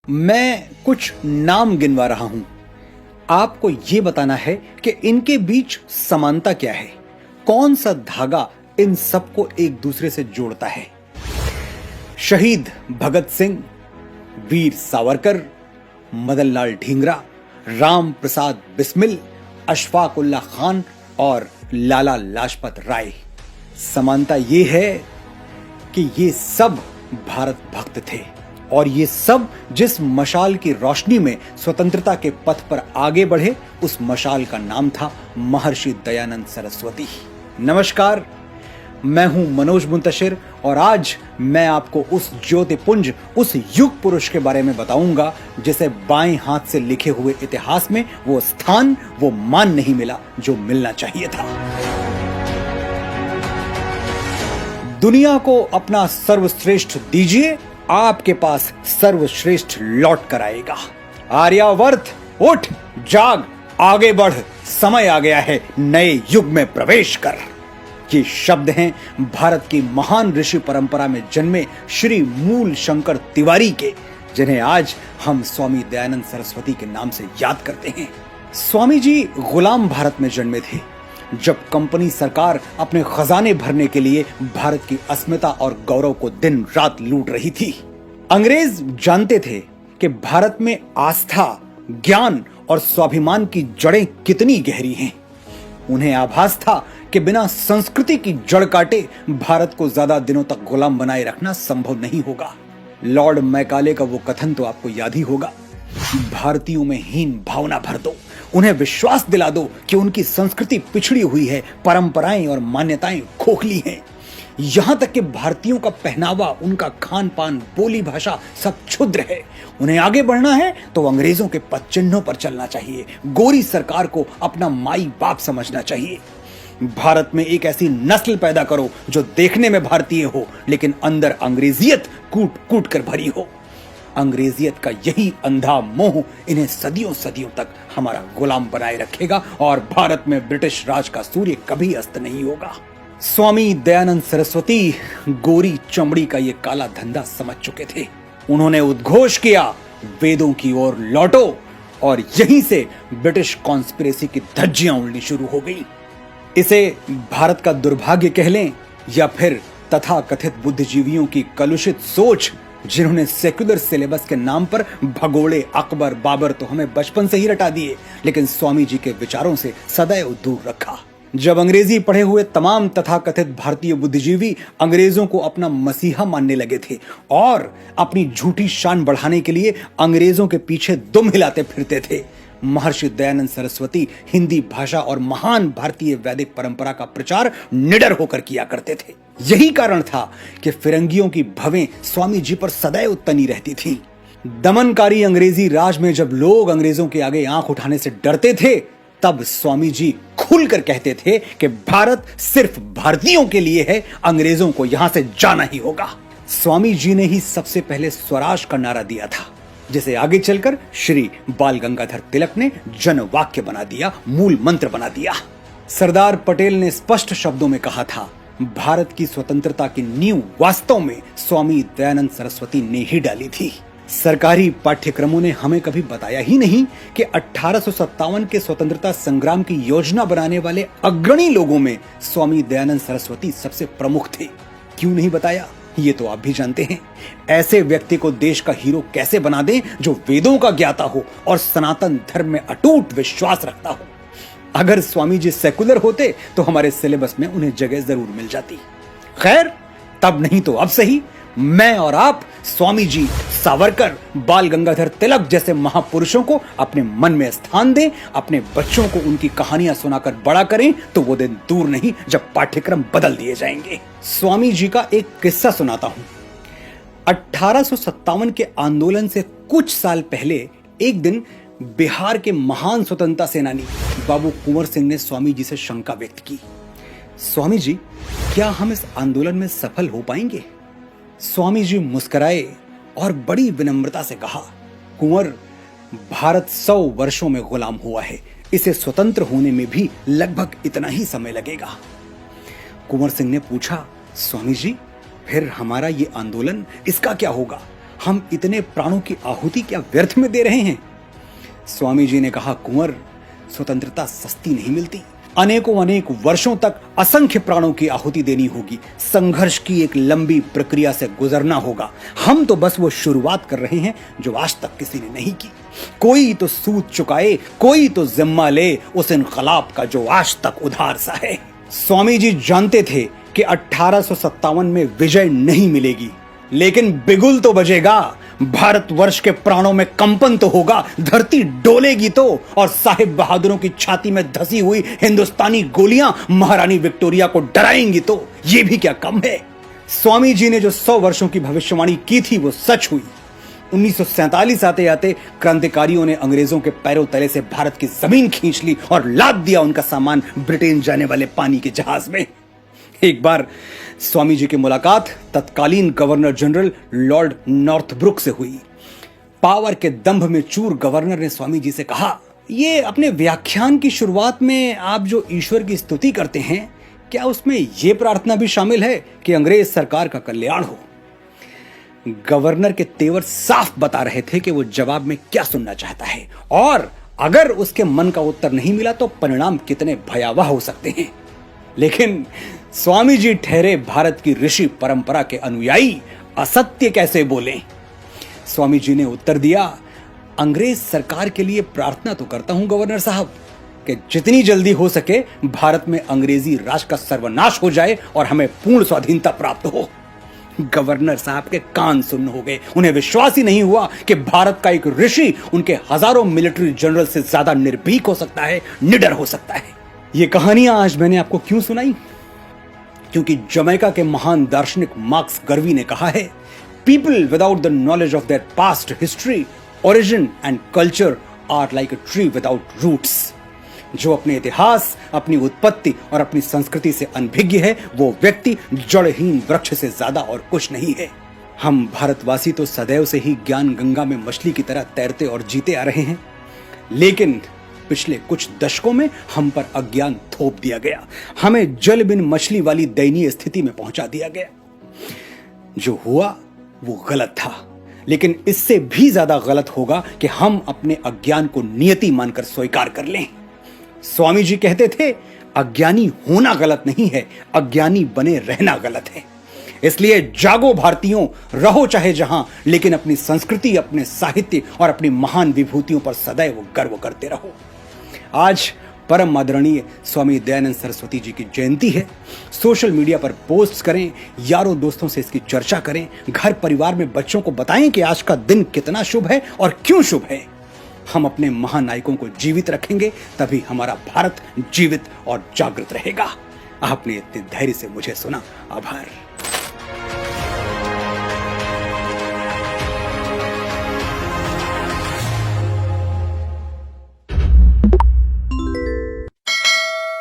मैं कुछ नाम गिनवा रहा हूं। आपको यह बताना है कि इनके बीच समानता क्या है, कौन सा धागा इन सबको एक दूसरे से जोड़ता है। शहीद भगत सिंह, वीर सावरकर, मदन लाल ढींगरा, राम प्रसाद बिस्मिल, अशफाक उल्लाह खान और लाला लाजपत राय। समानता ये है कि ये सब भारत भक्त थे और ये सब जिस मशाल की रोशनी में स्वतंत्रता के पथ पर आगे बढ़े, उस मशाल का नाम था महर्षि दयानंद सरस्वती। नमस्कार, मैं हूं मनोज मुंतशिर और आज मैं आपको उस ज्योतिपुंज, उस युग पुरुष के बारे में बताऊंगा जिसे बाएं हाथ से लिखे हुए इतिहास में वो स्थान, वो मान नहीं मिला जो मिलना चाहिए था। दुनिया को अपना सर्वश्रेष्ठ दीजिए, आपके पास सर्वश्रेष्ठ लौट कर आएगा। आर्यावर्त उठ, जाग, आगे बढ़, समय आ गया है नए युग में प्रवेश कर। ये शब्द हैं भारत की महान ऋषि परंपरा में जन्मे श्री मूल शंकर तिवारी के, जिन्हें आज हम स्वामी दयानंद सरस्वती के नाम से याद करते हैं। स्वामी जी गुलाम भारत में जन्मे थे, जब कंपनी सरकार अपने खजाने भरने के लिए भारत की अस्मिता और गौरव को दिन रात लूट रही थी। अंग्रेज जानते थे कि भारत में आस्था, ज्ञान और स्वाभिमान की जड़ें कितनी गहरी हैं। उन्हें आभास था कि बिना संस्कृति की जड़ काटे भारत को ज्यादा दिनों तक गुलाम बनाए रखना संभव नहीं होगा। लॉर्ड मैकाले का वो कथन तो आपको याद ही होगा, भारतीयों में हीन भावना भर दो, उन्हें विश्वास दिला दो कि उनकी संस्कृति पिछड़ी हुई है, परंपराएं और मान्यताएं खोखली हैं। यहां तक कि भारतीयों का पहनावा, उनका खान पान, बोली भाषा सब क्षुद्र है। उन्हें आगे बढ़ना है तो अंग्रेजों के पद चिन्हों पर चलना चाहिए, गोरी सरकार को अपना माई बाप समझना चाहिए। भारत में एक ऐसी नस्ल पैदा करो जो देखने में भारतीय हो लेकिन अंदर अंग्रेजियत कूट कूट कर भरी हो। अंग्रेजियत का यही अंधा मोह इन्हें सदियों सदियों तक हमारा गुलाम बनाए रखेगा और भारत में ब्रिटिश राज का सूर्य कभी अस्त नहीं होगा। स्वामी दयानंद सरस्वती गोरी चमड़ी का ये काला धंधा समझ चुके थे। उन्होंने उद्घोष किया, वेदों की ओर लौटो, और यहीं से ब्रिटिश कॉन्स्पिरेसी की धज्जियां उड़नी शुरू हो गई। इसे भारत का दुर्भाग्य कह लें या फिर तथाकथित बुद्धिजीवियों की कलुषित सोच, जिन्होंने सेक्युलर सिलेबस के नाम पर भगोड़े अकबर बाबर तो हमें बचपन से ही रटा दिए, लेकिन स्वामी जी के विचारों से सदैव दूर रखा। जब अंग्रेजी पढ़े हुए तमाम तथाकथित भारतीय बुद्धिजीवी अंग्रेजों को अपना मसीहा मानने लगे थे और अपनी झूठी शान बढ़ाने के लिए अंग्रेजों के पीछे दुम हिलाते फिरते थे, महर्षि दयानंद सरस्वती हिंदी भाषा और महान भारतीय वैदिक परंपरा का प्रचार निडर होकर किया करते थे। यही कारण था कि फिरंगियों की भवें स्वामी जी पर सदैव तनी रहती थीं। दमनकारी अंग्रेजी राज में जब लोग अंग्रेजों के आगे आंख उठाने से डरते थे, तब स्वामी जी खुलकर कहते थे कि भारत सिर्फ भारतीयों के लिए है, अंग्रेजों को यहां से जाना ही होगा। स्वामी जी ने ही सबसे पहले स्वराज का नारा दिया था, जिसे आगे चलकर श्री बाल गंगाधर तिलक ने जन वाक्य बना दिया, मूल मंत्र बना दिया। सरदार पटेल ने स्पष्ट शब्दों में कहा था, भारत की स्वतंत्रता की नींव वास्तव में स्वामी दयानंद सरस्वती ने ही डाली थी। सरकारी पाठ्यक्रमों ने हमें कभी बताया ही नहीं कि 1857 के स्वतंत्रता संग्राम की योजना बनाने वाले अग्रणी लोगों में स्वामी दयानंद सरस्वती सबसे प्रमुख थे। क्यों नहीं बताया, ये तो आप भी जानते हैं। ऐसे व्यक्ति को देश का हीरो कैसे बना दें जो वेदों का ज्ञाता हो और सनातन धर्म में अटूट विश्वास रखता हो। अगर स्वामी जी सेकुलर होते तो हमारे सिलेबस में उन्हें जगह जरूर मिल जाती। खैर, तब नहीं तो अब सही, मैं और आप स्वामी जी, सावरकर, बाल गंगाधर तिलक जैसे महापुरुषों को अपने मन में स्थान दें, अपने बच्चों को उनकी कहानियां सुनाकर बड़ा करें, तो वो दिन दूर नहीं जब पाठ्यक्रम बदल दिए जाएंगे। स्वामी जी का एक किस्सा सुनाता हूं। 1857 के आंदोलन से कुछ साल पहले एक दिन बिहार के महान स्वतंत्रता सेनानी बाबू कुंवर सिंह ने स्वामी जी से शंका व्यक्त की, स्वामी जी, क्या हम इस आंदोलन में सफल हो पाएंगे? स्वामी जी मुस्कुराए और बड़ी विनम्रता से कहा, कुंवर, भारत 100 वर्षों में गुलाम हुआ है, इसे स्वतंत्र होने में भी लगभग इतना ही समय लगेगा। कुंवर सिंह ने पूछा, स्वामी जी, फिर हमारा ये आंदोलन, इसका क्या होगा? हम इतने प्राणों की आहुति क्या व्यर्थ में दे रहे हैं? स्वामी जी ने कहा, कुंवर, स्वतंत्रता सस्ती नहीं मिलती। अनेक वर्षों तक असंख्य प्राणों की आहुति देनी होगी। संघर्ष की एक लंबी प्रक्रिया से गुजरना होगा। हम तो बस वो शुरुआत कर रहे हैं जो आज तक किसी ने नहीं की। कोई तो सूद चुकाए, कोई तो जिम्मा ले उस इनकलाब का जो आज तक उधार सा है। स्वामी जी जानते थे कि 1857 में विजय नहीं मिलेगी, लेकिन बिगुल तो बजेगा। भारतवर्ष के प्राणों में कंपन तो होगा, धरती डोलेगी तो, और साहिब बहादुरों की छाती में धसी हुई हिंदुस्तानी गोलियां महारानी विक्टोरिया को डराएंगी तो। ये भी क्या कम है? स्वामी जी ने जो 100 वर्षों की भविष्यवाणी की थी वो सच हुई। 1947 आते आते क्रांतिकारियों ने अंग्रेजों के पैरों तले से भारत की जमीन खींच ली और लाद दिया उनका सामान ब्रिटेन जाने वाले पानी के जहाज में। एक बार स्वामी जी की मुलाकात तत्कालीन गवर्नर जनरल लॉर्ड नॉर्थब्रुक से हुई। पावर के दंभ में चूर गवर्नर ने स्वामी जी से कहा, ये अपने व्याख्यान की शुरुआत में आप जो ईश्वर की स्तुति करते हैं, क्या उसमें यह प्रार्थना भी शामिल है कि अंग्रेज सरकार का कल्याण हो? गवर्नर के तेवर साफ बता रहे थे कि वो जवाब में क्या सुनना चाहता है, और अगर उसके मन का उत्तर नहीं मिला तो परिणाम कितने भयावह हो सकते हैं। लेकिन स्वामी जी ठहरे भारत की ऋषि परंपरा के अनुयायी, असत्य कैसे बोलें? स्वामी जी ने उत्तर दिया, अंग्रेज सरकार के लिए प्रार्थना तो करता हूं गवर्नर साहब कि जितनी जल्दी हो सके भारत में अंग्रेजी राज का सर्वनाश हो जाए और हमें पूर्ण स्वाधीनता प्राप्त हो। गवर्नर साहब के कान सुन्न हो गए। उन्हें विश्वास ही नहीं हुआ कि भारत का एक ऋषि उनके हजारों मिलिट्री जनरल से ज्यादा निर्भीक हो सकता है, निडर हो सकता है। ये कहानियां आज मैंने आपको क्यों सुनाई? क्योंकि जमैका के महान दार्शनिक मार्क्स गर्वी ने कहा है, people without the knowledge of their past history, origin and culture are like a tree without roots. जो अपने इतिहास, अपनी उत्पत्ति और अपनी संस्कृति से अनभिज्ञ है, वो व्यक्ति जड़हीन वृक्ष से ज्यादा और कुछ नहीं है। हम भारतवासी तो सदैव से ही ज्ञान गंगा में मछली की तरह तैरते और जीते आ रहे हैं, लेकिन पिछले कुछ दशकों में हम पर अज्ञान थोप दिया गया। हमें जल बिन मछली वाली दयनीय स्थिति में पहुंचा दिया गया। जो हुआ वो गलत था, लेकिन इससे भी ज्यादा गलत होगा कि हम अपने अज्ञान को नियति मानकर स्वीकार कर लें। स्वामी जी कहते थे, अज्ञानी होना गलत नहीं है, अज्ञानी बने रहना गलत है। इसलिए जागो भारतीयों, रहो चाहे जहां, लेकिन अपनी संस्कृति, अपने साहित्य और अपनी महान विभूतियों पर सदैव गर्व करते रहो। आज परम आदरणीय स्वामी दयानंद सरस्वती जी की जयंती है। सोशल मीडिया पर पोस्ट करें, यारों दोस्तों से इसकी चर्चा करें, घर परिवार में बच्चों को बताएं कि आज का दिन कितना शुभ है और क्यों शुभ है। हम अपने महानायकों को जीवित रखेंगे, तभी हमारा भारत जीवित और जागृत रहेगा। आपने इतने धैर्य से मुझे सुना, आभार।